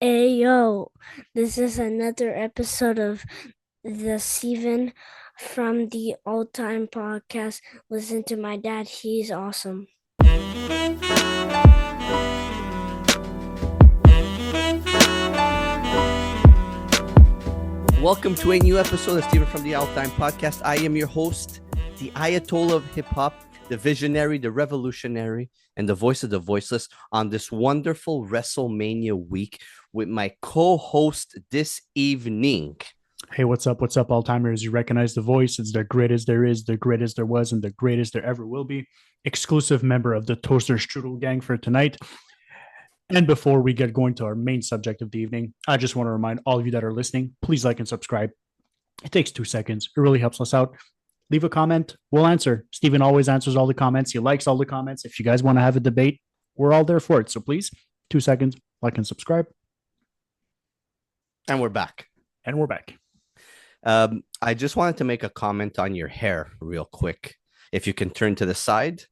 Hey yo, this is another episode of the Steven from the Old Time Podcast. Listen to my dad, he's awesome. Welcome to a new episode of Steven from the All Time Podcast. I am your host, the Ayatollah of hip hop, the visionary, the revolutionary, and the voice of the voiceless on this wonderful WrestleMania week with my co-host this evening. Hey, what's up? What's up, all timers? You recognize the voice. It's the greatest there is, the greatest there was, and the greatest there ever will be. Exclusive member of the Toaster Strudel gang for tonight. And before we get going to our main subject of the evening, I just want to remind all of you that are listening, please like and subscribe. It takes 2 seconds. It really helps us out. Leave a comment. We'll answer. Steven always answers all the comments. He likes all the comments. If you guys want to have a debate, we're all there for it. So please, 2 seconds, like and subscribe. And we're back. And we're back. I just wanted to make a comment on your hair real quick. If you can turn to the side.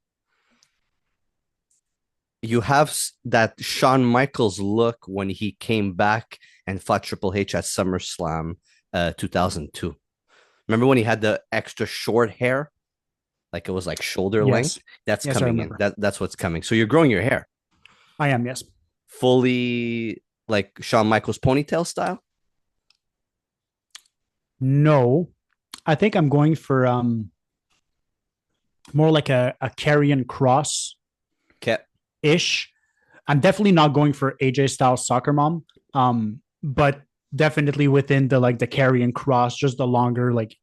You have that Shawn Michaels look when he came back and fought Triple H at SummerSlam 2002. Remember when he had the extra short hair? Like it was like shoulder length? That's coming in. That's what's coming. So you're growing your hair. I am, yes. Fully like Shawn Michaels ponytail style? No. I think I'm going for more like a carrion cross. Okay. Ish. I'm definitely not going for AJ Styles soccer mom. But definitely within the carrion cross, just the longer, like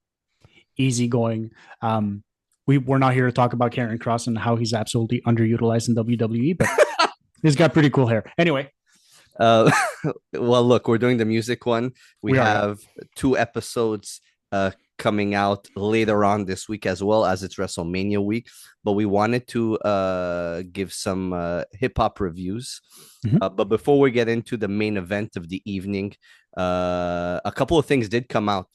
easygoing. We're not here to talk about Karrion Kross and how he's absolutely underutilized in WWE, but he's got pretty cool hair. Anyway. Well, look, we're doing the music one. We have 2 episodes coming out later on this week as well, as it's WrestleMania week, but we wanted to give some hip-hop reviews. But before we get into the main event of the evening, a couple of things did come out.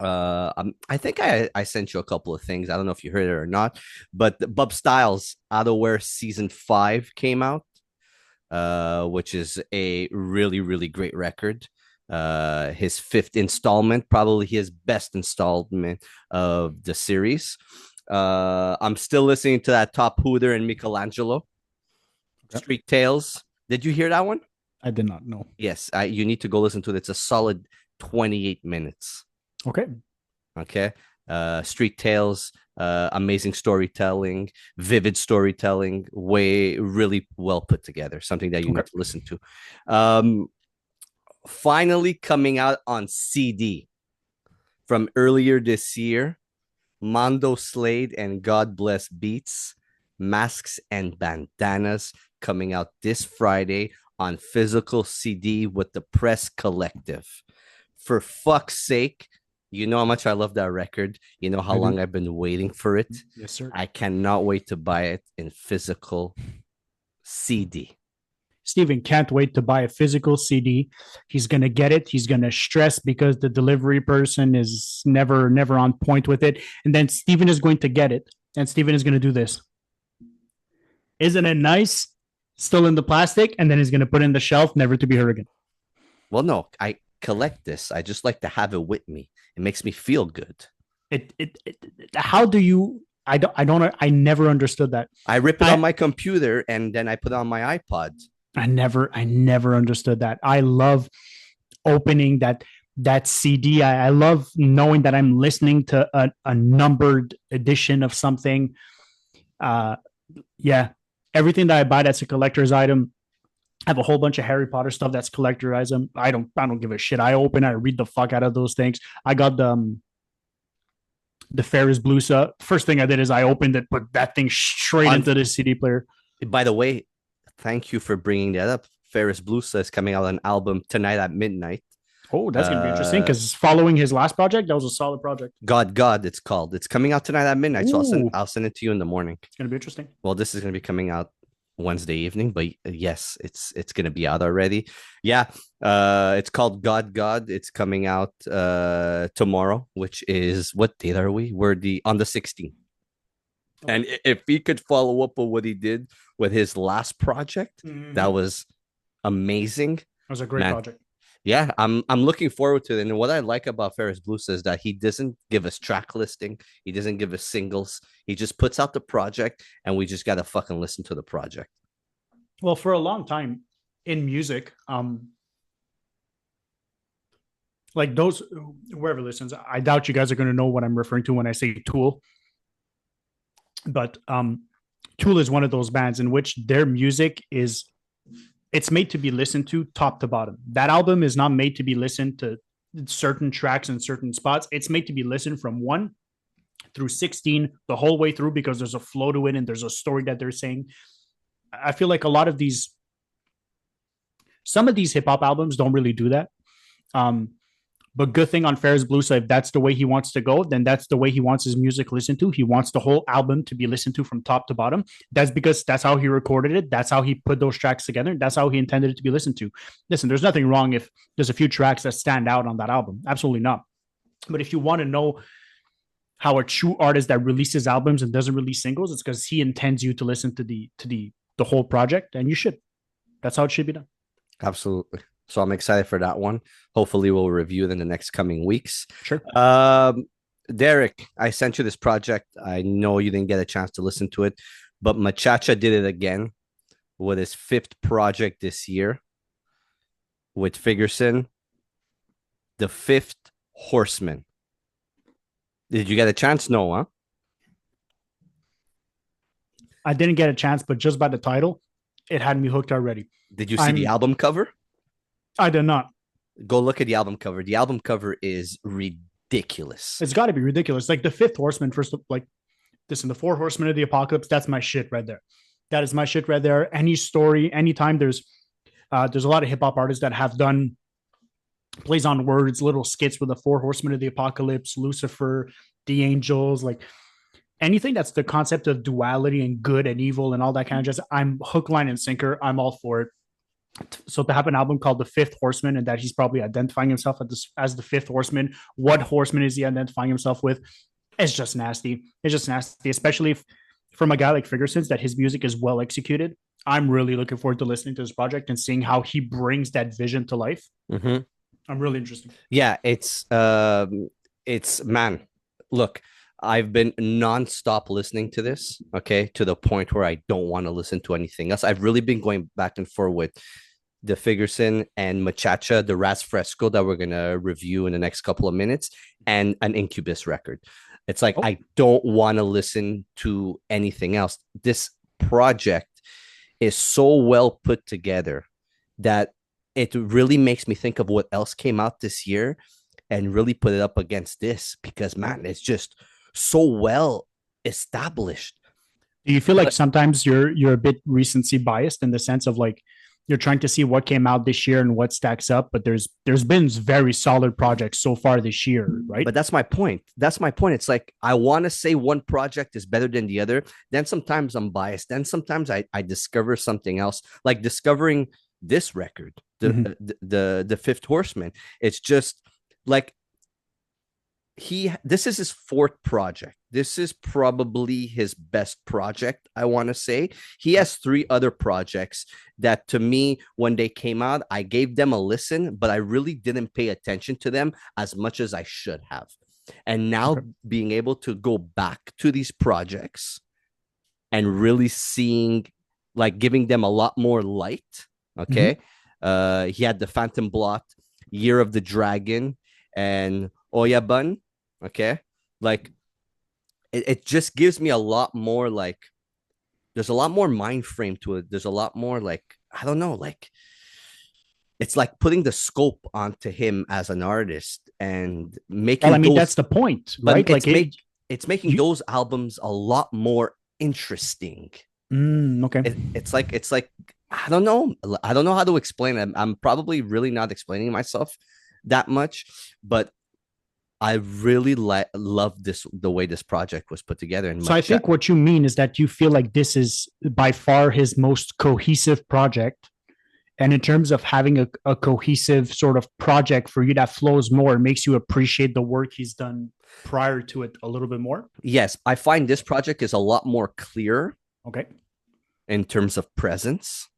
I think I sent you a couple of things. I don't know if you heard it or not, but Bub Styles OUTERWEAR Season 5 came out, which is a really, really great record. His 5th installment, probably his best installment of the series. I'm still listening to that Top Hooter and Michelangelo. Okay. Street Tales. Did you hear that one? I did not know. Yes, you need to go listen to it. It's a solid 28 minutes. Okay. Street Tales, amazing storytelling, vivid storytelling, really well put together. Something that you need to listen to. Finally coming out on CD from earlier this year, Mondo Slade and godBLESSbeatz, Masks and Bandanas, coming out this Friday on physical CD with the Press Collective. For fuck's sake, you know how much I love that record. You know how long I've been waiting for it. Yes, sir. I cannot wait to buy it in physical CD. Steven can't wait to buy a physical CD. He's going to get it. He's going to stress because the delivery person is never on point with it. And then Steven is going to get it. And Steven is going to do this. Isn't it nice? Still in the plastic. And then he's going to put it in the shelf, never to be heard again. Well, no, I collect this. I just like to have it with me. It makes me feel good. How do you... I never understood that. I rip it on my computer and then I put it on my iPod. I never understood that. I love opening that CD. I love knowing that I'm listening to a numbered edition of something. Yeah, everything that I buy that's a collector's item. I have a whole bunch of Harry Potter stuff that's collector item. I don't give a shit. I open, I read the fuck out of those things. I got the Ferris Blusa. First thing I did is I opened it, put that thing straight into the CD player. By the way, thank you for bringing that up. Ferris Blusa is coming out an album tonight at midnight. Oh, that's going to be interesting because following his last project, that was a solid project. God, it's called. It's coming out tonight at midnight. Ooh. So I'll send it to you in the morning. It's going to be interesting. Well, this is going to be coming out Wednesday evening, but yes, it's going to be out already. Yeah, it's called God. It's coming out tomorrow, which is, what date are we? We're on the 16th. And if he could follow up with what he did with his last project, that was amazing. was a great project. Yeah, I'm looking forward to it. And what I like about Ferris Blues is that he doesn't give us track listing. He doesn't give us singles. He just puts out the project, and we just gotta fucking listen to the project. Well, for a long time in music, like those, whoever listens, I doubt you guys are going to know what I'm referring to when I say Tool. But Tool is one of those bands in which their music is, it's made to be listened to top to bottom. That album is not made to be listened to certain tracks in certain spots. It's made to be listened from 1 through 16 the whole way through, because there's a flow to it and there's a story that they're saying. I feel like some of these hip hop albums don't really do that. But good thing on Ferris Blues, if that's the way he wants to go, then that's the way he wants his music listened to. He wants the whole album to be listened to from top to bottom. That's because that's how he recorded it. That's how he put those tracks together. That's how he intended it to be listened to. Listen, there's nothing wrong if there's a few tracks that stand out on that album. Absolutely not. But if you want to know how a true artist that releases albums and doesn't release singles, it's because he intends you to listen to the whole project, and you should. That's how it should be done. Absolutely. So I'm excited for that one. Hopefully we'll review it in the next coming weeks. Sure. Derick, I sent you this project. I know you didn't get a chance to listen to it, but Machacha did it again with his 5th project this year with Figerson, the Fifth Horseman. Did you get a chance? No, huh? I didn't get a chance, but just by the title, it had me hooked already. Did you see the album cover? I did not. Go look at the album cover. The album cover is ridiculous. It's got to be ridiculous. Like the Fifth Horseman, the 4 Horsemen of the Apocalypse, that's my shit right there. That is my shit right there. Any story, anytime there's a lot of hip hop artists that have done plays on words, little skits with the 4 Horsemen of the Apocalypse, Lucifer, the Angels, like anything that's the concept of duality and good and evil and all that kind of jazz. I'm hook, line, and sinker. I'm all for it. So to have an album called The Fifth Horseman, and that he's probably identifying himself as the Fifth Horseman, what horseman is he identifying himself with? It's just nasty. It's just nasty, especially from a guy like Figerson's, that his music is well executed. I'm really looking forward to listening to this project and seeing how he brings that vision to life. Mm-hmm. I'm really interested. Yeah, it's man. Look, I've been nonstop listening to this, okay, to the point where I don't want to listen to anything else. I've really been going back and forth with the Figerson and Machacha, the Raz Fresco that we're going to review in the next couple of minutes, and an Incubus record. It's like, I don't want to listen to anything else. This project is so well put together that it really makes me think of what else came out this year and really put it up against this, because, man, it's just so well established. Do you feel like sometimes you're a bit recency biased in the sense of like you're trying to see what came out this year and what stacks up, but there's been very solid projects so far this year, right? But that's my point. It's like I want to say one project is better than the other. Then sometimes I'm biased. Then sometimes I discover something else, like discovering this record, the Fifth Horseman. It's just like this is his 4th project. This is probably his best project, I want to say. He has 3 other projects that, to me, when they came out, I gave them a listen, but I really didn't pay attention to them as much as I should have. And now being able to go back to these projects and really seeing, like, giving them a lot more light, okay? He had the Phantom Blot, Year of the Dragon, and Oyabun, okay? Like, it just gives me a lot more, like, there's a lot more mind frame to it. There's a lot more, like, I don't know, like, it's like putting the scope onto him as an artist and making. Well, I mean, that's the point, right? It's making those albums a lot more interesting. Okay. It's like I don't know how to explain it. I'm probably really not explaining myself that much, but I really love the way this project was put together. And so I think what you mean is that you feel like this is by far his most cohesive project. And in terms of having a cohesive sort of project for you that flows more, it makes you appreciate the work he's done prior to it a little bit more. Yes, I find this project is a lot more clear. Okay. In terms of presence.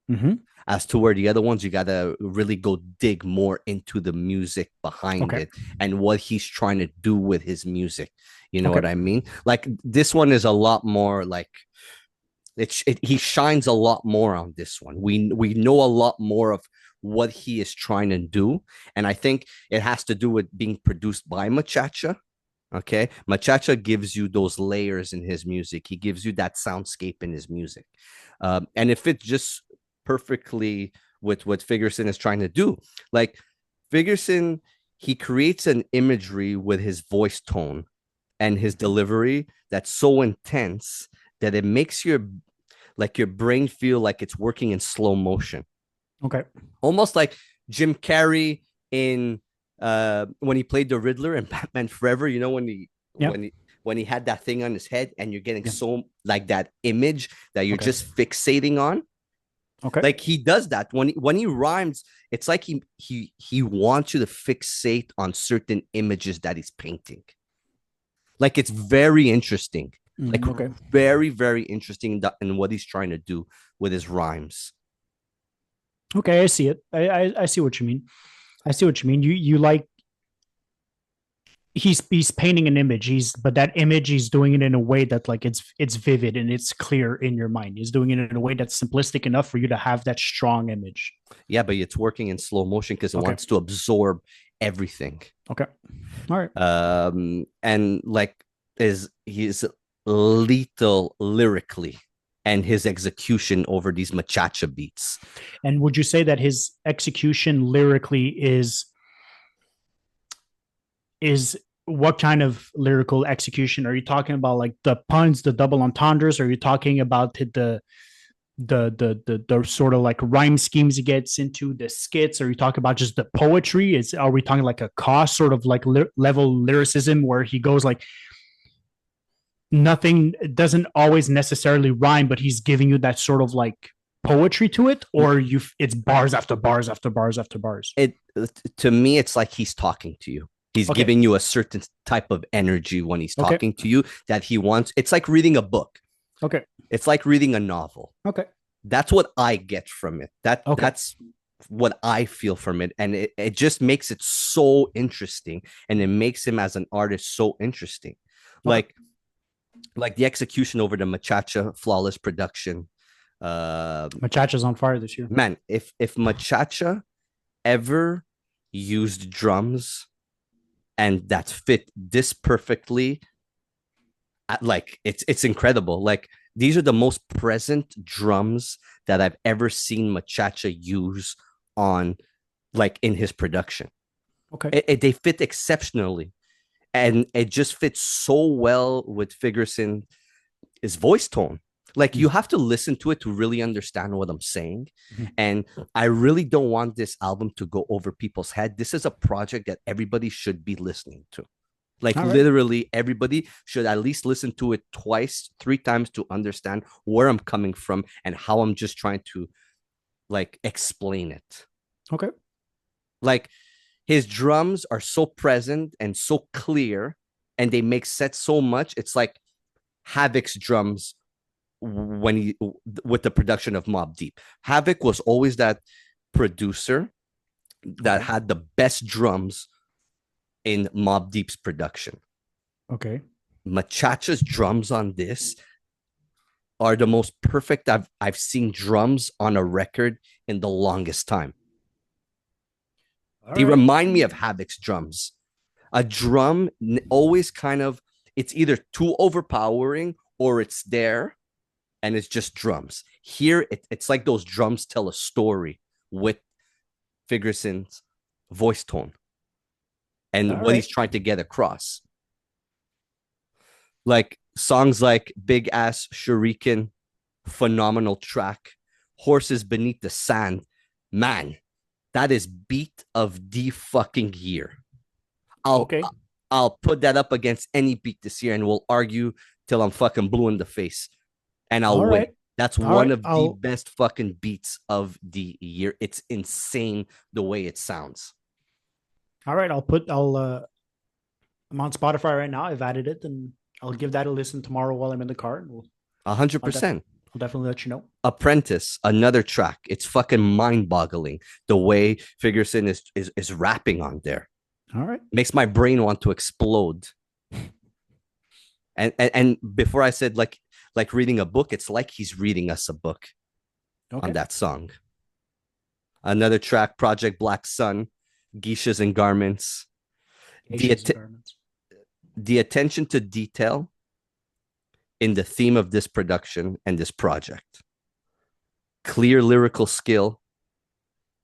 As to where the other ones, you gotta really go dig more into the music behind it and what he's trying to do with his music. You know what I mean? Like this one is a lot more like he shines a lot more on this one. We know a lot more of what he is trying to do, and I think it has to do with being produced by Machacha. Okay, Machacha gives you those layers in his music. He gives you that soundscape in his music, and it fits just perfectly with what Figerson is trying to do. Like Figerson, he creates an imagery with his voice tone and his delivery that's so intense that it makes your brain feel like it's working in slow motion. Okay. Almost like Jim Carrey in when he played the Riddler in Batman Forever, you know, when he had that thing on his head and you're getting so like that image that you're just fixating on. Okay. Like he does that when he rhymes, it's like he wants you to fixate on certain images that he's painting. Like it's very interesting. Like very, very interesting in what he's trying to do with his rhymes. Okay, I see it. I see what you mean. I see what you mean. You like he's painting an image. But that image he's doing it in a way that like it's vivid and it's clear in your mind. He's doing it in a way that's simplistic enough for you to have that strong image. Yeah, but it's working in slow motion because it wants to absorb everything. Okay. All right. And like he's lethal lyrically and his execution over these Machacha beats. And would you say that his execution lyrically is what kind of lyrical execution? Are you talking about like the puns, the double entendres? Are you talking about the sort of like rhyme schemes he gets into, the skits? Are you talking about just the poetry? Are we talking like a Koss sort of like level lyricism where he goes like nothing doesn't always necessarily rhyme, but he's giving you that sort of like poetry to it, or it's bars after bars after bars after bars? To me, it's like he's talking to you. He's giving you a certain type of energy when he's talking to you that he wants. It's like reading a book. Okay. It's like reading a novel. Okay. That's what I get from it. That's what I feel from it. And it just makes it so interesting. And it makes him as an artist so interesting. Like the execution over the Machacha flawless production. Machacha's on fire this year. Man, if Machacha ever used drums and that fit this perfectly, like it's incredible. Like these are the most present drums that I've ever seen Machacha use on like in his production. Okay. They fit exceptionally. And it just fits so well with Figerson, his voice tone. Like you have to listen to it to really understand what I'm saying. And I really don't want this album to go over people's head. This is a project that everybody should be listening to. Like literally everybody should at least listen to it twice, 3 times to understand where I'm coming from and how I'm just trying to like explain it. Okay. Like his drums are so present and so clear and they make sense so much. It's like Havoc's drums with the production of Mobb Deep. Havoc was always that producer that had the best drums in Mobb Deep's production. Okay. Machacha's drums on this are the most perfect I've seen drums on a record in the longest time. They remind me of Havoc's drums. A drum always kind of, it's either too overpowering or it's there and it's just drums. Here, it's like those drums tell a story with Figerson's voice tone and what he's trying to get across. Like songs like Big Ass Shuriken, phenomenal track. Horses Beneath the Sand, man, that is beat of the fucking year. I'll put that up against any beat this year and we'll argue till I'm fucking blue in the face. And I'll win. That's one of the best fucking beats of the year. It's insane the way it sounds. All right, I'm on Spotify right now. I've added it and I'll give that a listen tomorrow while I'm in the car. 100%. I'll definitely let you know. Apprentice, another track. It's fucking mind-boggling the way Figerson is rapping on there. All right. Makes my brain want to explode. And before I said like reading a book, it's like he's reading us a book on that song. Another track, Project Black Sun, Geishas and Garments. The attention to detail in the theme of this production and this project. Clear lyrical skill.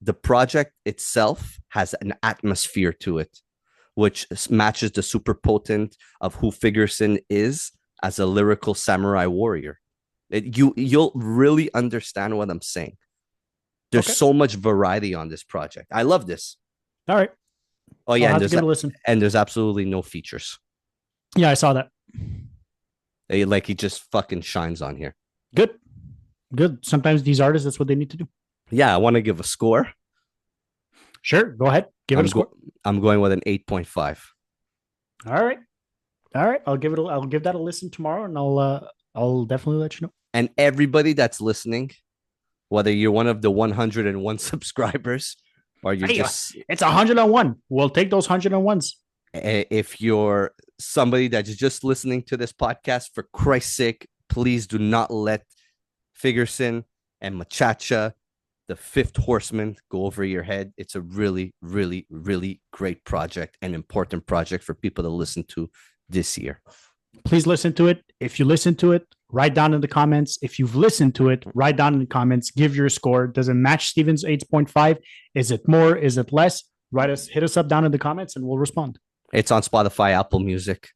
The project itself has an atmosphere to it, which matches the super potent of who Figerson is as a lyrical samurai warrior. You'll really understand what I'm saying. There's so much variety on this project. I love this. All right. Oh yeah, I'll have to give it a listen. And there's absolutely no features. Yeah, I saw that. He just fucking shines on here. Good. Sometimes these artists, that's what they need to do. Yeah, I want to give a score. Sure, go ahead. Give it a score. I'm going with an 8.5. All right. I'll give that a listen tomorrow, and I'll definitely let you know. And everybody that's listening, whether you're one of the 101 subscribers or you're it's 101. We'll take those 101s. If you're somebody that's just listening to this podcast, for Christ's sake, please do not let Figerson and Machacha, the Fifth Horseman, go over your head. It's a really, really, really great project and important project for people to listen to this year. Please listen to it. If you listen to it, write down in the comments. If you've listened to it, write down in the comments. Give your score. Does it match Steven's 8.5? Is it more? Is it less? Hit us up down in the comments, and we'll respond. It's on Spotify, Apple Music.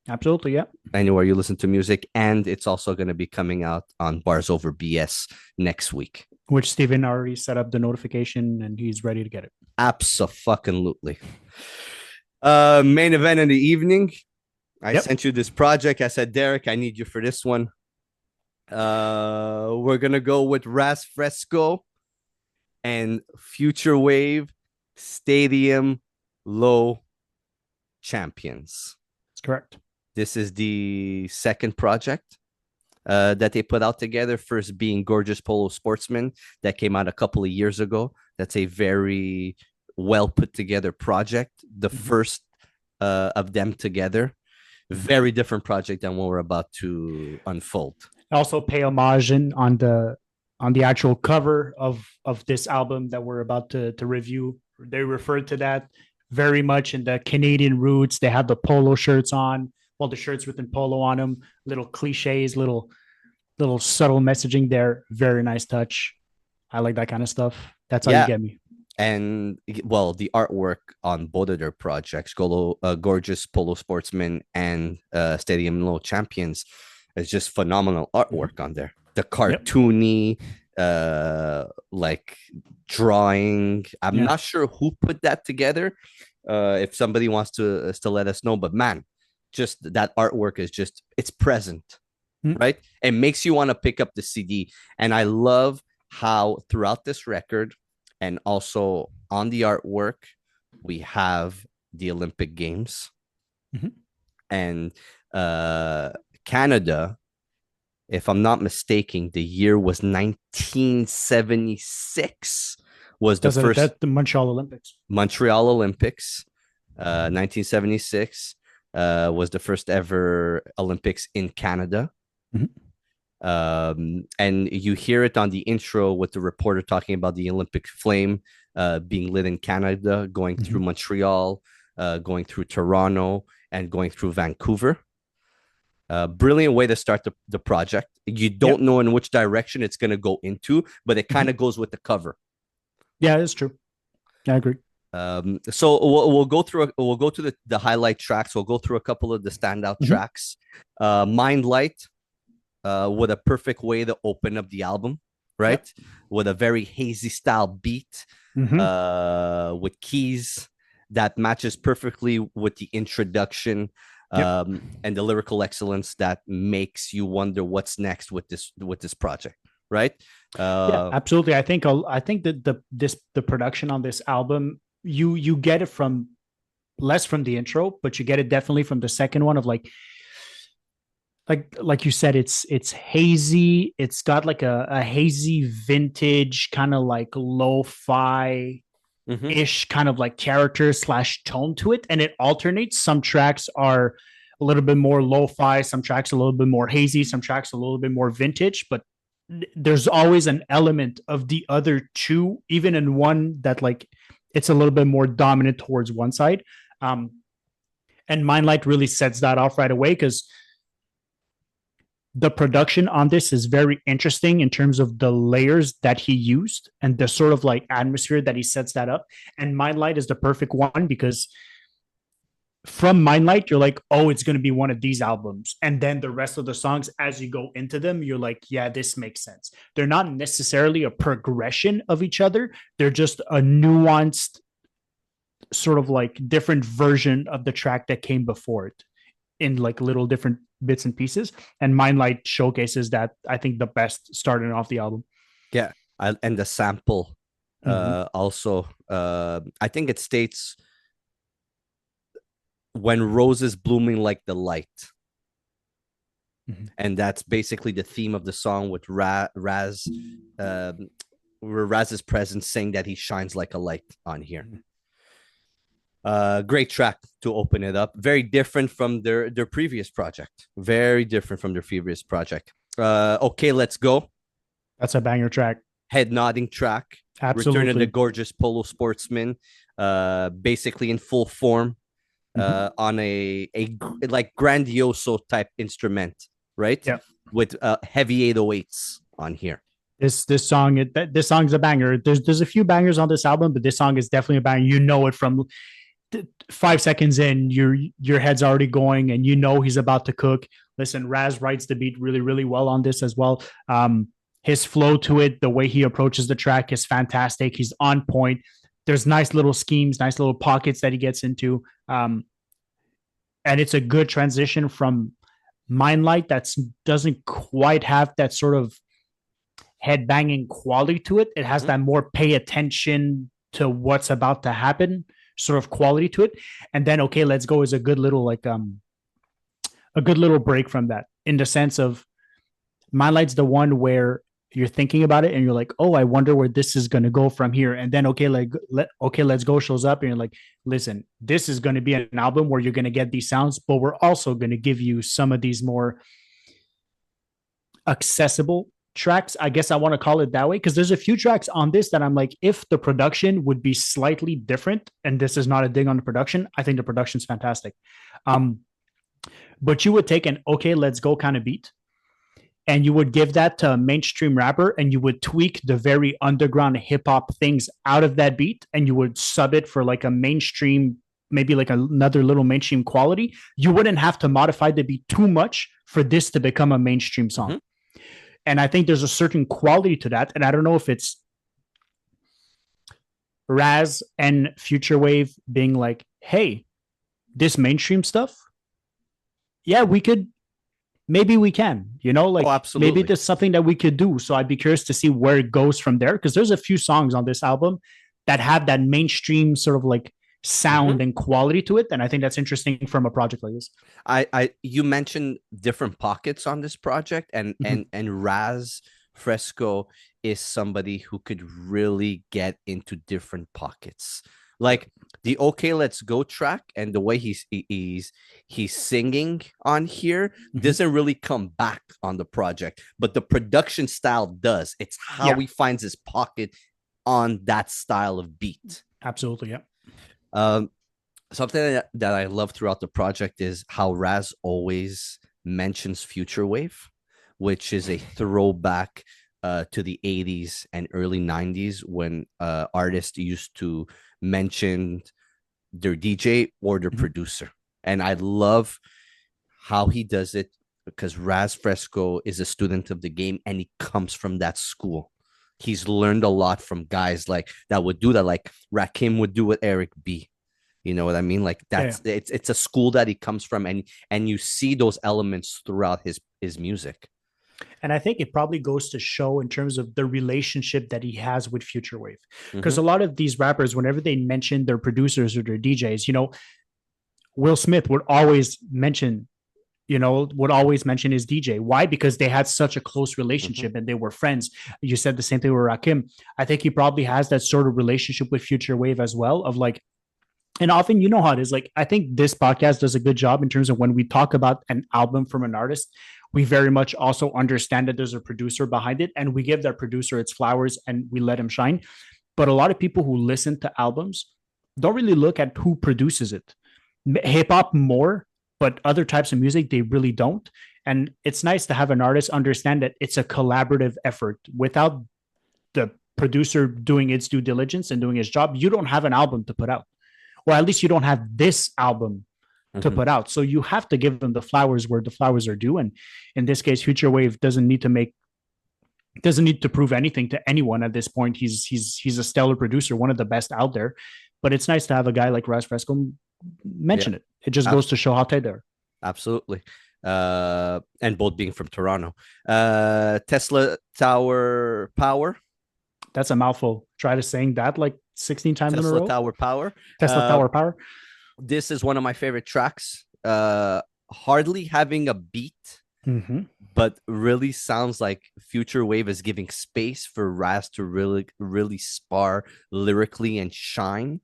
Absolutely, yeah. Anywhere you listen to music. And it's also going to be coming out on BarsOverBS next week. Which Steven already set up the notification, and he's ready to get it. Abso-fucking-lutely. Main event in the evening. I sent you this project. I said, Derick, I need you for this one. We're going to go with Raz Fresco and Futurewave Stadium Low Champions. That's correct. This is the second project that they put out together. First being Gorgeous Polo Sportsman, that came out a couple of years ago. That's a very well put together project. The first of them together. Very different project than what we're about to unfold. Also pay homage on the actual cover of this album that we're about to review. They refer to that very much in the Canadian roots. They have the polo shirts on, well, the shirts with polo on them, little cliches, little subtle messaging there. Very nice touch. I like that kind of stuff. That's how you get me. And well, the artwork on both of their projects, Gorgeous Polo Sportsman and Stadium Low Champions, is just phenomenal artwork on there. The cartoony, like drawing. I'm not sure who put that together. If somebody wants to let us know, but man, just that artwork is it's present, right? It makes you want to pick up the CD. And I love how throughout this record, and also on the artwork, we have the Olympic Games. And Canada, if I'm not mistaken, the year was 1976 was the first. That's the Montreal Olympics. 1976 was the first ever Olympics in Canada. And you hear it on the intro with the reporter talking about the Olympic flame being lit in Canada, going through Montreal, going through Toronto, and going through Vancouver. Brilliant way to start the project. You don't know in which direction it's going to go into, but it kind of goes with the cover. Yeah, it's true. I agree. So we'll go through the highlight tracks. We'll go through a couple of the standout tracks. Mind Light. With a perfect way to open up the album, right? With a very hazy style beat, with keys that matches perfectly with the introduction, and the lyrical excellence that makes you wonder what's next with this project, right? Absolutely. I think that the production on this album, you get it from less from the intro, but you get it definitely from the second one of like like you said, it's hazy. It's got like a hazy vintage kind of like lo-fi ish kind of like character / tone to it, and it alternates. Some tracks are a little bit more lo-fi, some tracks a little bit more hazy, some tracks a little bit more vintage, but there's always an element of the other two, even in one that like it's a little bit more dominant towards one side. And Mindlight really sets that off right away, because the production on this is very interesting in terms of the layers that he used and the sort of like atmosphere that he sets that up. And Mindlight is the perfect one, because from Mindlight, you're like, oh, it's going to be one of these albums. And then the rest of the songs, as you go into them, you're like, yeah, this makes sense. They're not necessarily a progression of each other. They're just a nuanced sort of like different version of the track that came before it in like little different bits and pieces. And Mindlight showcases that, I think, the best starting off the album. Yeah. And the sample also, I think it states, when roses blooming like the light. And that's basically the theme of the song, with Raz, Raz's presence, saying that he shines like a light on here. Great track to open it up. Very different from their previous project. Very different from their previous project. Okay, let's go. That's a banger track. Head nodding track. Absolutely. Return of the gorgeous polo sportsman. Basically in full form. On a like grandioso type instrument, right? Yeah. With heavy 808s on here. This song's a banger. There's a few bangers on this album, but this song is definitely a banger. You know it from 5 seconds in. Your head's already going, and you know he's about to cook. Listen, Raz writes the beat really, really well on this as well. His flow to it, the way he approaches the track is fantastic. He's on point. There's nice little schemes, nice little pockets that he gets into. And it's a good transition from Mindlight that doesn't quite have that sort of headbanging quality to it. It has that more pay attention to what's about to happen sort of quality to it. And then Okay, Let's Go is a good little like a good little break from that, in the sense of Mindlight's the one where you're thinking about it and you're like, oh, I wonder where this is going to go from here. And then Okay, Let's Go shows up and you're like, listen, this is going to be an album where you're going to get these sounds, but we're also going to give you some of these more accessible tracks. I guess I want to call it that way, because there's a few tracks on this that I'm like, if the production would be slightly different, and this is not a dig on the production, I think the production's fantastic. But you would take an Okay, Let's Go kind of beat, and you would give that to a mainstream rapper, and you would tweak the very underground hip hop things out of that beat, and you would sub it for like a mainstream, maybe like another little mainstream quality. You wouldn't have to modify the beat too much for this to become a mainstream song. And I think there's a certain quality to that. And I don't know if it's Raz and Futurewave being like, hey, this mainstream stuff, yeah, maybe we can, like, absolutely. Maybe there's something that we could do. So I'd be curious to see where it goes from there, because there's a few songs on this album that have that mainstream sort of like sound and quality to it. And I think that's interesting from a project like this. You mentioned different pockets on this project, and Raz Fresco is somebody who could really get into different pockets. Like the Okay, Let's Go track, and the way he's singing on here doesn't really come back on the project, but the production style does. It's how he finds his pocket on that style of beat. Absolutely, yeah. Something that I love throughout the project is how Raz always mentions Futurewave, which is a throwback to the 80s and early 90s, when artists used to mention their DJ or their producer. And I love how he does it, because Raz Fresco is a student of the game, and he comes from that school. He's learned a lot from guys like that would do that, like Rakim would do with Eric B. You know what I mean? Like that's it's a school that he comes from, and you see those elements throughout his music. And I think it probably goes to show in terms of the relationship that he has with Futurewave, because a lot of these rappers, whenever they mention their producers or their DJs, Will Smith would always mention would always mention his DJ. Why? Because they had such a close relationship and they were friends. You said the same thing with Rakim. I think he probably has that sort of relationship with Futurewave as well, of like, and often, you know how it is. Like, I think this podcast does a good job in terms of when we talk about an album from an artist, we very much also understand that there's a producer behind it, and we give that producer its flowers and we let him shine. But a lot of people who listen to albums don't really look at who produces it. Hip hop more, but other types of music, they really don't. And it's nice to have an artist understand that it's a collaborative effort. Without the producer doing its due diligence and doing his job, you don't have an album to put out. Or at least you don't have this album to put out. So you have to give them the flowers where the flowers are due. And in this case, Futurewave doesn't need to prove anything to anyone at this point. He's a stellar producer, one of the best out there. But it's nice to have a guy like Raz Fresco mention it. It just goes to show how tight they're. Absolutely. And both being from Toronto. Tesla Tower Power. That's a mouthful. Try to saying that like 16 times in a row. Tesla Tower Power. Tesla Tower Power. This is one of my favorite tracks. Hardly having a beat, but really sounds like Futurewave is giving space for Raz to really spar lyrically and shine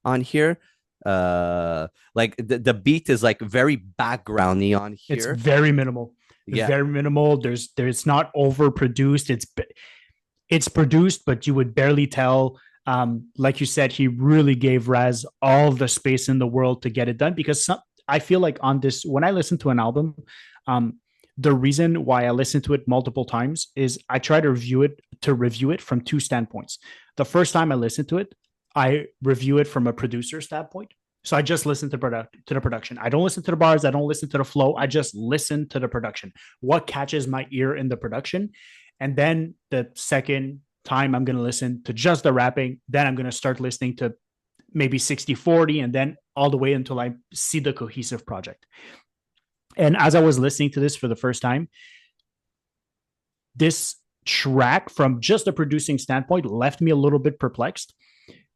on here. Like the beat is like very backgroundy on here. It's very minimal. Very minimal. There's not overproduced. It's produced, but you would barely tell. Like you said, he really gave Raz all the space in the world to get it done, because I feel like on this, when I listen to an album, the reason why I listen to it multiple times is I try to review it from two standpoints. The first time I listen to it, I review it from a producer standpoint. So I just listen to the production. I don't listen to the bars. I don't listen to the flow. I just listen to the production. What catches my ear in the production? And then the second time I'm going to listen to just the rapping. Then I'm going to start listening to maybe 60-40, and then all the way until I see the cohesive project. And as I was listening to this for the first time, this track from just a producing standpoint left me a little bit perplexed,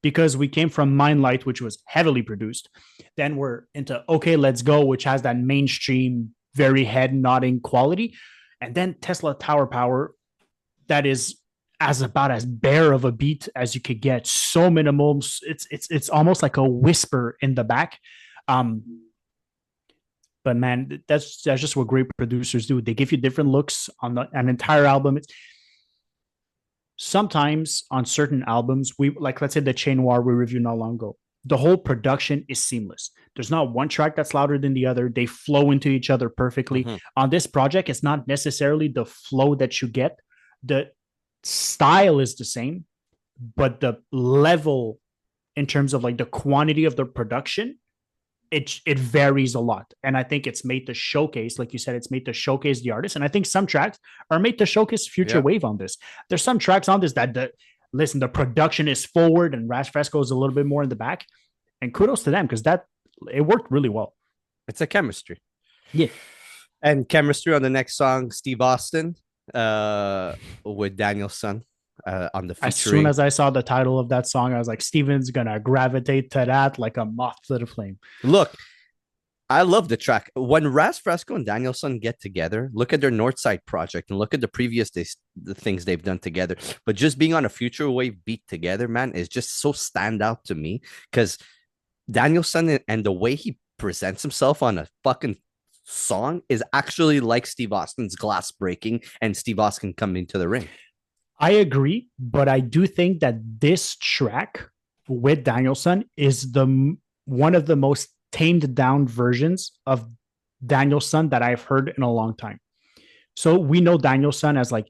because we came from Mind Light, which was heavily produced. Then we're into Okay, Let's Go, which has that mainstream, very head nodding quality. And then Tesla Tower Power, that is about as bare of a beat as you could get. So minimal. It's almost like a whisper in the back. But man, that's just what great producers do. They give you different looks on an entire album. Sometimes on certain albums, let's say the Chain War we reviewed not long ago, the whole production is seamless. There's not one track that's louder than the other. They flow into each other perfectly. On this project, it's not necessarily the flow that you get. The style is the same, but the level in terms of like the quantity of the production, it varies a lot. And I think it's made to showcase, like you said, it's made to showcase the artist. And I think some tracks are made to showcase Futurewave on this. There's some tracks on this that the production is forward and Raz Fresco is a little bit more in the back. And kudos to them, because it worked really well. It's a chemistry. Yeah. And chemistry on the next song, Steve Austin with Danielson on the featuring. As soon as I saw the title of that song, I was like, Steven's gonna gravitate to that like a moth to the flame. Look, I love the track. When Raz Fresco and Danielson get together, look at their Northside project and look at the previous the things they've done together. But just being on a Futurewave beat together, man, is just so stand out to me, because Danielson and the way he presents himself on a fucking song is actually like Steve Austin's glass breaking and Steve Austin coming to the ring. I agree, but I do think that this track with Danielson is one of the most tamed down versions of Danielson that I've heard in a long time. So we know Danielson as like,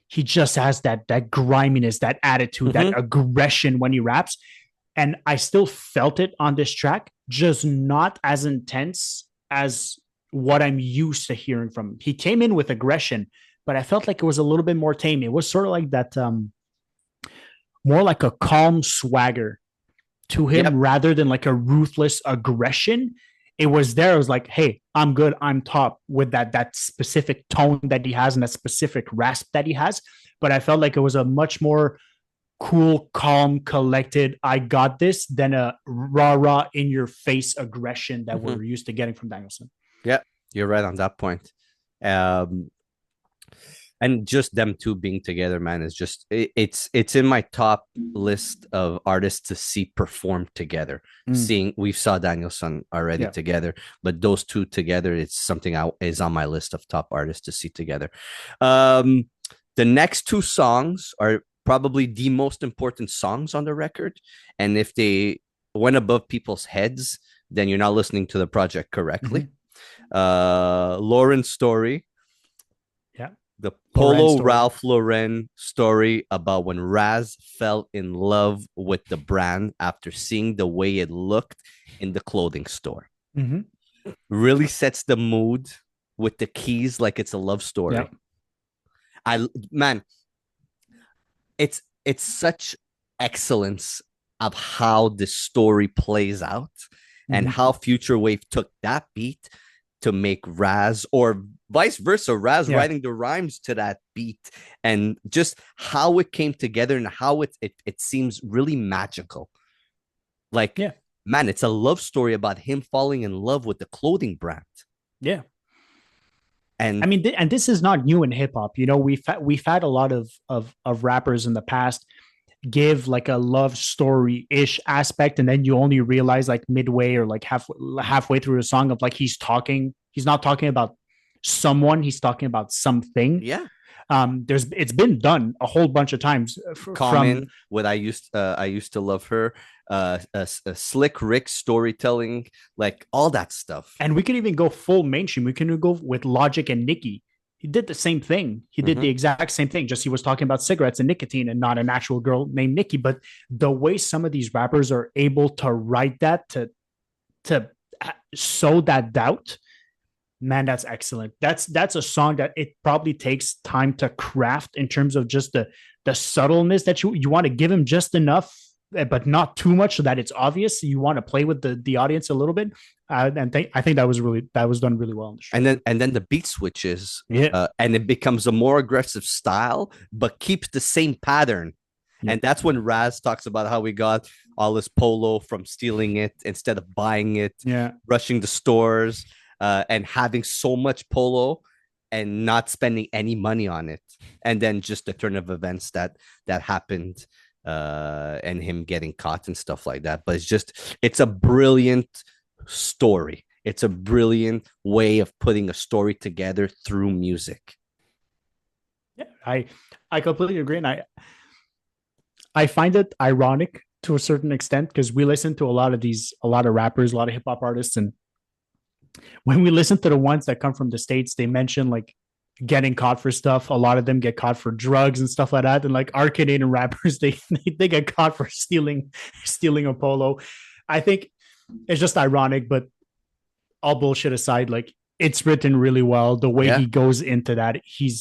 he just has that griminess, that attitude, that aggression when he raps. And I still felt it on this track, just not as intense as what I'm used to hearing from him. He came in with aggression, but I felt like it was a little bit more tame. It was sort of like that, more like a calm swagger to him rather than like a ruthless aggression. It was there. It was like, hey, I'm good. I'm top, with that specific tone that he has and that specific rasp that he has. But I felt like it was a much more cool, calm, collected, I got this, than a rah-rah in your face aggression that we're used to getting from Danielson. Yeah. You're right on that point. Um, and just them two being together, man, is just it's in my top list of artists to see perform together. Seeing we saw Danielson already together, but those two together, it's something is on my list of top artists to see together. The next two songs are probably the most important songs on the record, and if they went above people's heads, then you're not listening to the project correctly. Lauren's Story, the Polo Ralph Lauren story about when Raz fell in love with the brand after seeing the way it looked in the clothing store. Really sets the mood with the keys like it's a love story. Man, it's such excellence of how the story plays out and how Futurewave took that beat to make Raz, or vice versa, Raz writing the rhymes to that beat, and just how it came together and how it seems really magical. Like, man, it's a love story about him falling in love with the clothing brand. Yeah. And I mean, and this is not new in hip hop. You know, we've had a lot of rappers in the past give like a love story ish aspect, and then you only realize like midway or like halfway through the song of like he's not talking about someone, he's talking about something. It's been done a whole bunch of times. Common with I used to love her, a Slick Rick storytelling, like all that stuff. And we can even go full mainstream. We can go with Logic and Nicki. He did the same thing. He did the exact same thing. Just he was talking about cigarettes and nicotine and not an actual girl named Nicki. But the way some of these rappers are able to write that, to sow that doubt, man, that's excellent. That's a song that it probably takes time to craft in terms of just the subtleness that you want to give him just enough, but not too much so that it's obvious. You want to play with the audience a little bit. I think that was done really well. And then the beat switches, and it becomes a more aggressive style, but keeps the same pattern. And that's when Raz talks about how we got all this polo from stealing it instead of buying it, rushing the stores, and having so much polo and not spending any money on it. And then just the turn of events that happened, and him getting caught and stuff like that. But it's a brilliant story. It's a brilliant way of putting a story together through music. Yeah, I completely agree. And I find it ironic to a certain extent because we listen to a lot of rappers, a lot of hip hop artists. And when we listen to the ones that come from the States, they mention like getting caught for stuff. A lot of them get caught for drugs and stuff like that. And like our Canadian rappers, they get caught for stealing a polo. I think it's just ironic, but all bullshit aside, like it's written really well. The way he goes into that, he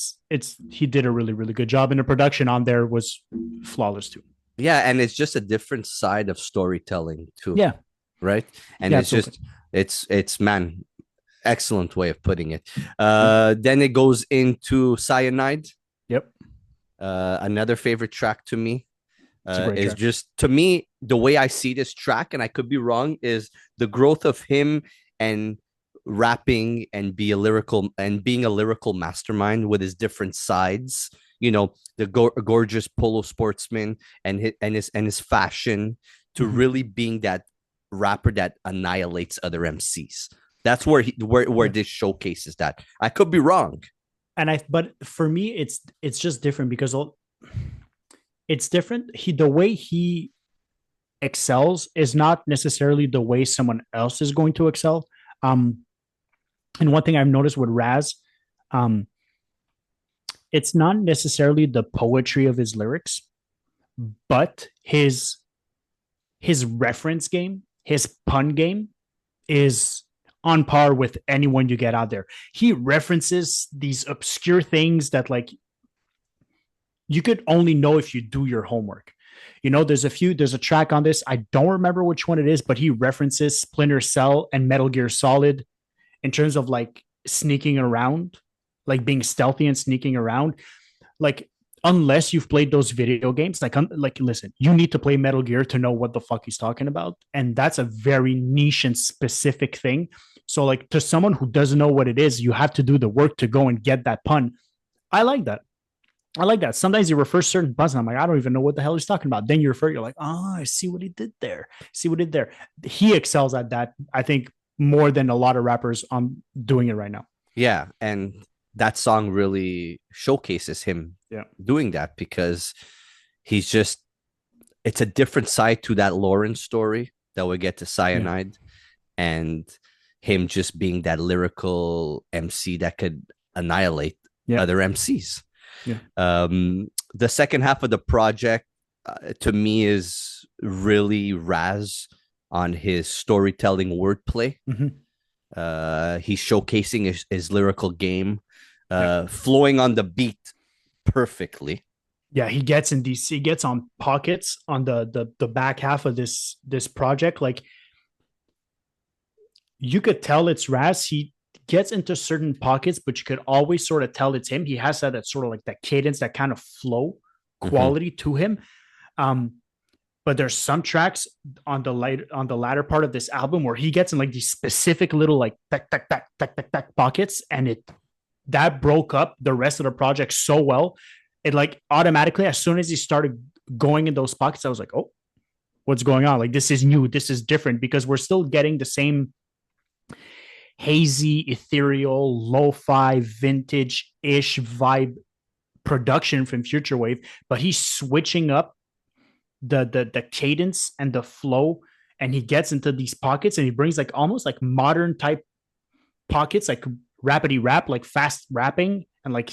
did a really, really good job. And the production on there was flawless too. Yeah. And it's just a different side of storytelling too. Yeah. Right. And it's absolutely. It's man, excellent way of putting it. Then it goes into Cyanide. Yep. Another favorite track to me. Is track. Just to me the way I see this track, and I could be wrong, is the growth of him and rapping and being a lyrical mastermind with his different sides. You know, the gorgeous polo sportsman and his fashion to really being that rapper that annihilates other MCs. That's where this showcases that. I could be wrong, but for me, it's just different because it's different. The way he excels is not necessarily the way someone else is going to excel. And one thing I've noticed with Raz, it's not necessarily the poetry of his lyrics, but his reference game, his pun game is on par with anyone you get out there. He references these obscure things that like you could only know if you do your homework. You know, there's a track on this. I don't remember which one it is, but he references Splinter Cell and Metal Gear Solid in terms of like sneaking around, like being stealthy and sneaking around. Like, unless you've played those video games, like listen, you need to play Metal Gear to know what the fuck he's talking about. And that's a very niche and specific thing. So like to someone who doesn't know what it is, you have to do the work to go and get that pun. I like that. I like that. Sometimes you refer certain puns, and I'm like, I don't even know what the hell he's talking about. Then you refer, you're like, oh, I see what he did there. See what he did there. He excels at that, I think, more than a lot of rappers doing it right now. Yeah, and that song really showcases him doing that, because he's just, it's a different side to that Lawrence story that we get to Cyanide, and him just being that lyrical MC that could annihilate other MCs. The second half of the project to me is really Raz on his storytelling wordplay. He's showcasing his lyrical game, flowing on the beat perfectly. Yeah, he gets in DC, he gets on pockets on the back half of this project. Like, you could tell it's Raz. He gets into certain pockets, but you could always sort of tell it's him. He has that sort of like that cadence, that kind of flow quality to him. But there's some tracks on the latter part of this album where he gets in like these specific little like tack pockets, and that broke up the rest of the project so well. It like automatically, as soon as he started going in those pockets, I was like, oh, what's going on? Like, this is new, this is different, because we're still getting the same hazy, ethereal, lo-fi, vintage-ish vibe production from Futurewave, but he's switching up the cadence and the flow, and he gets into these pockets, and he brings like almost like modern type pockets, like rapidy rap, like fast rapping, and like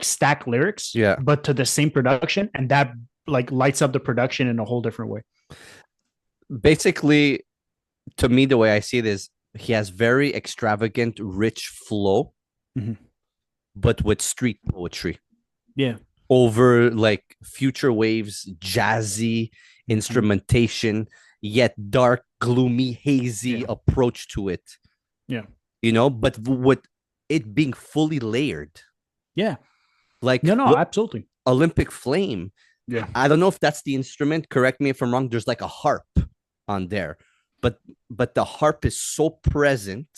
stack lyrics, but to the same production, and that like lights up the production in a whole different way. Basically, to me, the way I see it is he has very extravagant, rich flow, but with street poetry. Yeah. Over like Futurewave's jazzy instrumentation, yet dark, gloomy, hazy approach to it. Yeah. You know, but with it being fully layered. Yeah. Like, no, absolutely. Olympic Flame. Yeah. I don't know if that's the instrument. Correct me if I'm wrong. There's like a harp on there, but the harp is so present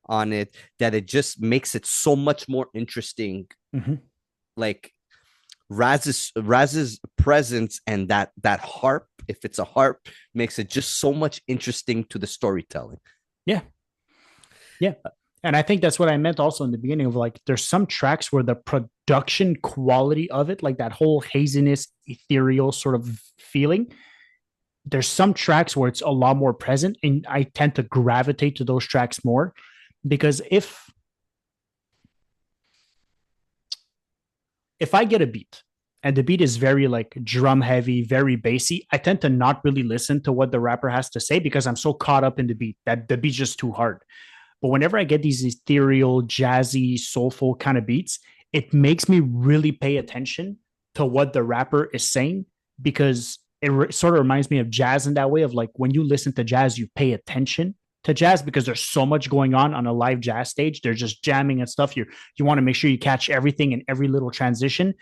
on it that it just makes it so much more interesting. Like Raz's presence and that harp, if it's a harp, makes it just so much interesting to the storytelling. Yeah. And I think that's what I meant also in the beginning of like, there's some tracks where the production quality of it, like that whole haziness, ethereal sort of feeling, there's some tracks where it's a lot more present, and I tend to gravitate to those tracks more, because if I get a beat and the beat is very like drum heavy, very bassy, I tend to not really listen to what the rapper has to say, because I'm so caught up in the beat that the beat's just too hard. But whenever I get these ethereal, jazzy, soulful kind of beats, it makes me really pay attention to what the rapper is saying, because it sort of reminds me of jazz in that way of like, when you listen to jazz, you pay attention to jazz because there's so much going on a live jazz stage. They're just jamming and stuff. You want to make sure you catch everything in every little transition.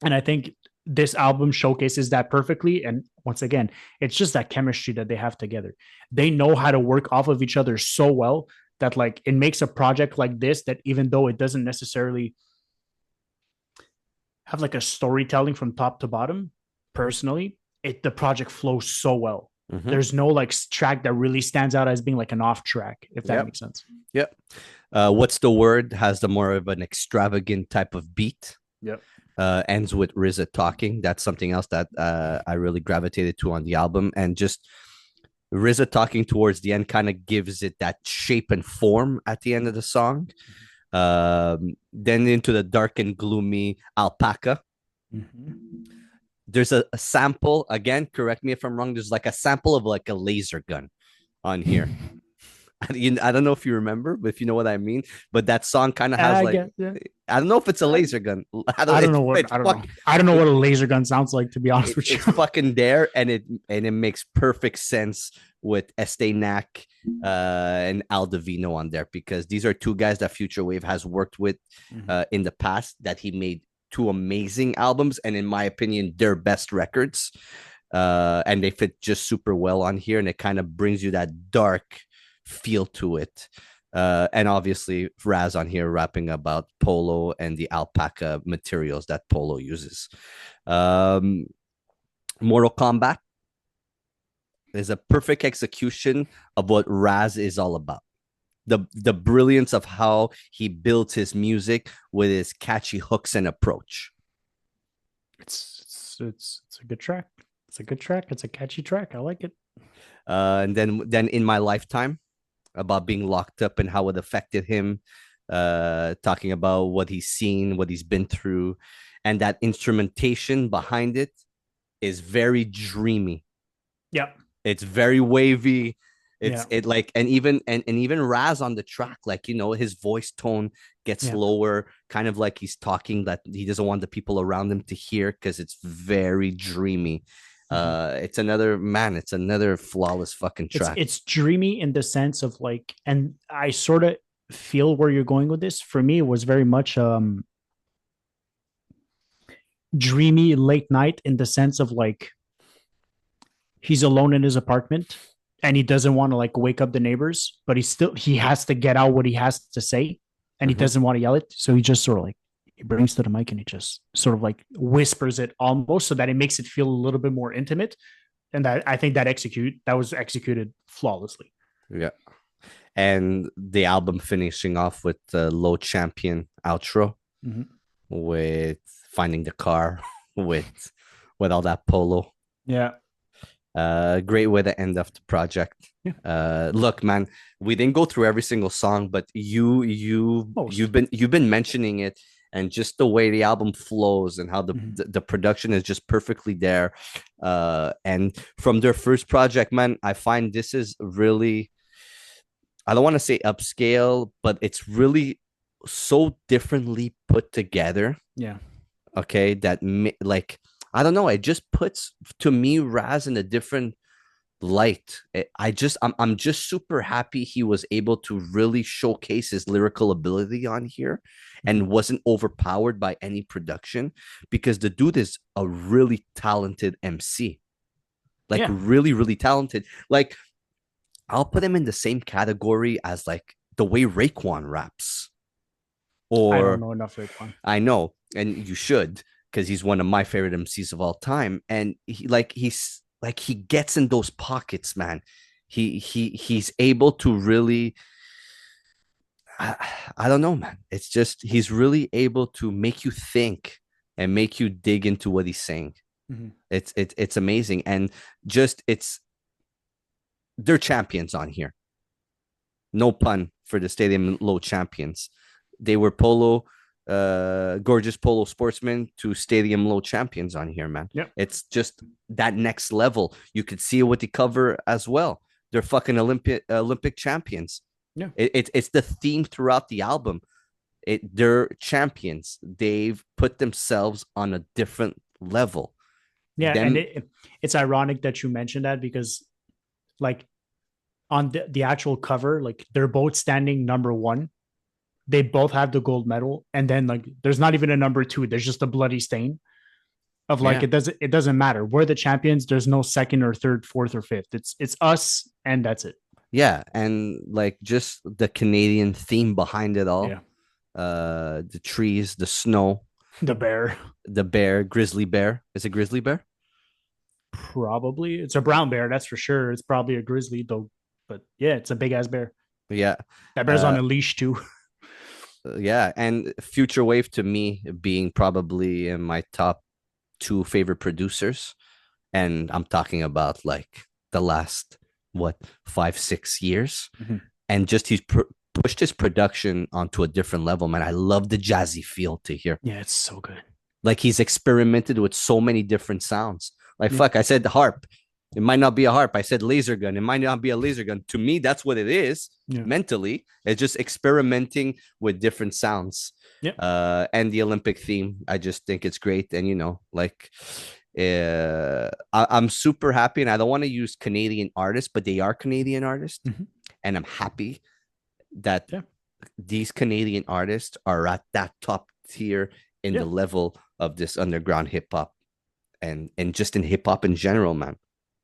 And I think this album showcases that perfectly. And once again, it's just that chemistry that they have together. They know how to work off of each other so well that like it makes a project like this, that even though it doesn't necessarily have like a storytelling from top to bottom, personally, the project flows so well. There's no like track that really stands out as being like an off track, if that makes sense. What's the Word has the more of an extravagant type of beat. Ends with RZA talking. That's something else that I really gravitated to on the album. And just RZA talking towards the end kind of gives it that shape and form at the end of the song. Then into the dark and gloomy Alpaca. There's a sample, again, correct me if I'm wrong, there's like a sample of like a laser gun on here. I don't know if you remember, but if you know what I mean. But that song kind of has like, I don't know if it's a laser gun. I don't know what a laser gun sounds like, to be honest with you. It's fucking there, and it makes perfect sense with Estenac and Al Divino on there, because these are two guys that Futurewave has worked with in the past, that he made two amazing albums, and in my opinion, their best records. and they fit just super well on here, and it kind of brings you that dark feel to it. And obviously Raz on here rapping about polo and the alpaca materials that polo uses. Mortal Kombat is a perfect execution of what Raz is all about. The brilliance of how he builds his music with his catchy hooks and approach. It's a good track. It's a good track. It's a catchy track. I like it. And then In My Lifetime, about being locked up and how it affected him, talking about what he's seen, what he's been through, and that instrumentation behind it is very dreamy. Yep. It's very wavy. Yeah. It like, and even Raz on the track, like, you know, his voice tone gets lower, kind of like he's talking that he doesn't want the people around him to hear, because it's very dreamy. It's another flawless fucking track. It's dreamy in the sense of like, and I sort of feel where you're going with this. For me, it was very much dreamy late night, in the sense of like, he's alone in his apartment and he doesn't want to like wake up the neighbors, but he has to get out what he has to say, and he doesn't want to yell it. So he just sort of like, he brings to the mic and he just sort of like whispers it almost, so that it makes it feel a little bit more intimate. And that, I think that was executed flawlessly. Yeah. And the album finishing off with the Low Champion outro, with finding the car with all that polo. Yeah. Great way to end off the project. Look, man, we didn't go through every single song, but you've been mentioning it, and just the way the album flows and how the production is just perfectly there. And from their first project, man, I find this is really, I don't want to say upscale, but it's really so differently put together. Yeah. Okay, that like, I don't know, it just puts, to me, Raz in a different light. I'm just super happy he was able to really showcase his lyrical ability on here and wasn't overpowered by any production, because the dude is a really talented MC. Like, really, really talented. Like, I'll put him in the same category as like the way Raekwon raps. Or I don't know enough Raekwon. I know, and you should, because he's one of my favorite MCs of all time. And he gets in those pockets, man. He's able to really, I don't know, man. It's just, he's really able to make you think and make you dig into what he's saying. It's amazing. And just, they're champions on here. No pun for the Stadium Low champions. They were gorgeous polo sportsmen to Stadium Low champions on here, man. Yep. It's just that next level. You could see it with the cover as well. They're fucking Olympic champions. Yeah. It's the theme throughout the album. They're champions. They've put themselves on a different level. Yeah, and it's ironic that you mentioned that, because like on the actual cover, like they're both standing number one. They both have the gold medal, and then like there's not even a number two. There's just a bloody stain of like, it doesn't matter. We're the champions. There's no second or third, fourth or fifth. It's us, and that's it. Yeah, and like just the Canadian theme behind it all. Yeah. The trees, the snow, the bear, grizzly bear. Is it grizzly bear? Probably. It's a brown bear, that's for sure. It's probably a grizzly though, but yeah, it's a big ass bear. Yeah, that bear's on a leash too. Yeah, and Futurewave, to me, being probably in my top 2 favorite producers, and I'm talking about like the last 5-6 years, and just he's pushed his production onto a different level, man. I love the jazzy feel to hear. Yeah, it's so good. Like, he's experimented with so many different sounds. Like, fuck, I said the harp. It might not be a harp. I said laser gun. It might not be a laser gun. To me, that's what it is. Mentally. It's just experimenting with different sounds. And the Olympic theme, I just think it's great. And, you know, like, I'm super happy. And I don't want to use Canadian artists, but they are Canadian artists. And I'm happy that these Canadian artists are at that top tier in the level of this underground hip hop. and just in hip hop in general, man.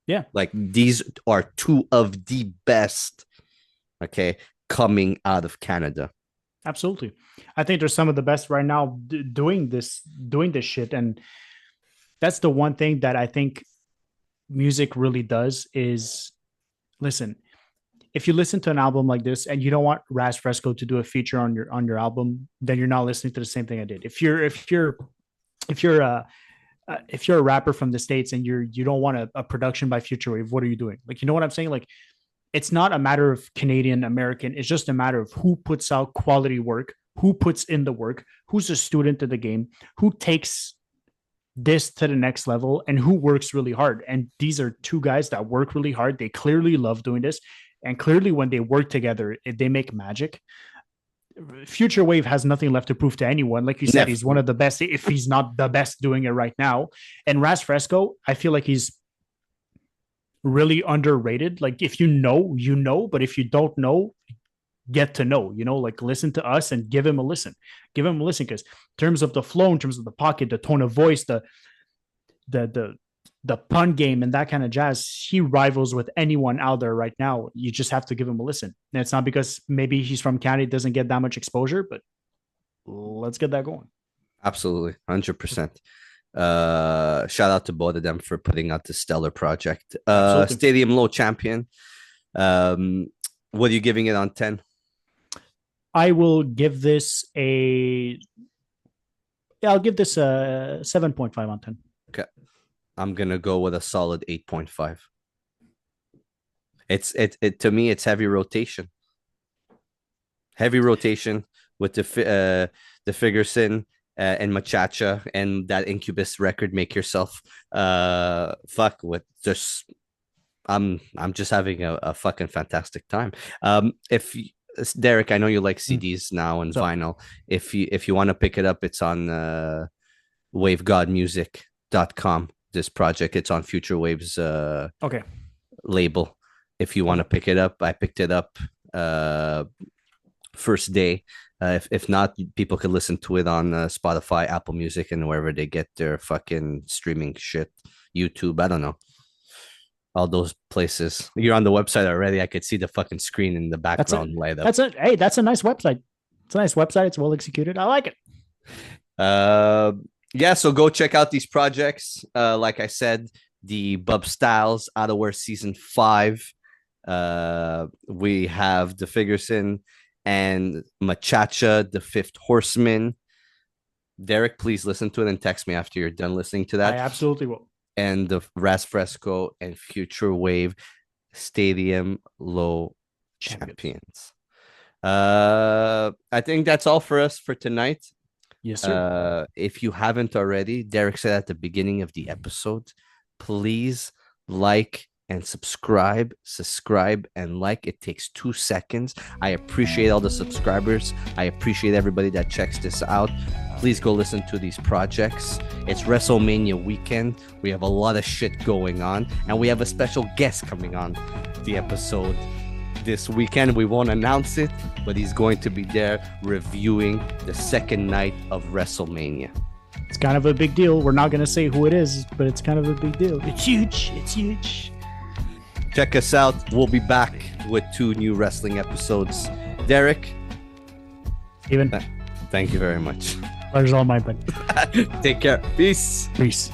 Yeah. Like these are two of the best, okay, coming out of Canada. Absolutely. I think there's some of the best right now doing this shit. And that's the one thing that I think music really does is, listen, if you listen to an album like this and you don't want Raz Fresco to do a feature on your album, then you're not listening to the same thing I did. If you're a rapper from the States and you don't want a production by Futurewave, what are you doing? Like, you know what I'm saying? Like, it's not a matter of Canadian American. It's just a matter of who puts out quality work, who puts in the work, who's a student of the game, who takes this to the next level, and who works really hard. And these are two guys that work really hard. They clearly love doing this. And clearly when they work together, they make magic. Futurewave has nothing left to prove to anyone. Like you said, he's one of the best, if he's not the best doing it right now. And Raz Fresco, I feel like he's really underrated. Like, if you know, you know, but if you don't know, get to know, you know, like listen to us and give him a listen. Give him a listen, because in terms of the flow, in terms of the pocket, the tone of voice, the pun game and that kind of jazz, he rivals with anyone out there right now. You just have to give him a listen. And it's not because maybe he's from Canada, doesn't get that much exposure, but let's get that going. Absolutely. 100%. Shout out to both of them for putting out the stellar project. Stadium Low Champion. What are you giving it on 10? I will give this I'll give this a 7.5 on 10. Okay. I'm gonna go with a solid 8.5. It to me, it's heavy rotation. Heavy rotation with the Figerson and Machacha and that Incubus record, Make Yourself. Fuck with just I'm just having a fucking fantastic time. If Derick, I know you like CDs now and vinyl. If you want to pick it up, it's on wavegodmusic.com. This project, it's on Futurewave's label. If you want to pick it up, I picked it up first day. If not, people could listen to it on Spotify, Apple Music, and wherever they get their fucking streaming shit. YouTube, I don't know. All those places. You're on the website already. I could see the fucking screen in the background light up. That's a nice website. It's a nice website. It's well executed. I like it. Yeah, so go check out these projects. Like I said, the Bub Styles Outerwear Season 5. We have the Figerson and Machacha, the Fifth Horseman. Derick, please listen to it and text me after you're done listening to that. I absolutely will. And the Raz Fresco and Futurewave Stadium Low Champions. I think that's all for us for tonight. Yes, sir. If you haven't already, Derick said at the beginning of the episode, please like and subscribe and like. It takes 2 seconds. I appreciate all the subscribers. I appreciate everybody that checks this out. Please go listen to these projects. It's WrestleMania weekend. We have a lot of shit going on, and we have a special guest coming on the episode this weekend. We won't announce it, but he's going to be there reviewing the second night of WrestleMania. It's kind of a big deal. We're not going to say who it is, but it's kind of a big deal. It's huge. It's huge. Check us out. We'll be back with 2 new wrestling episodes. Derick, Steven, thank you very much. Pleasure's all mine, buddy. Take care. Peace. Peace.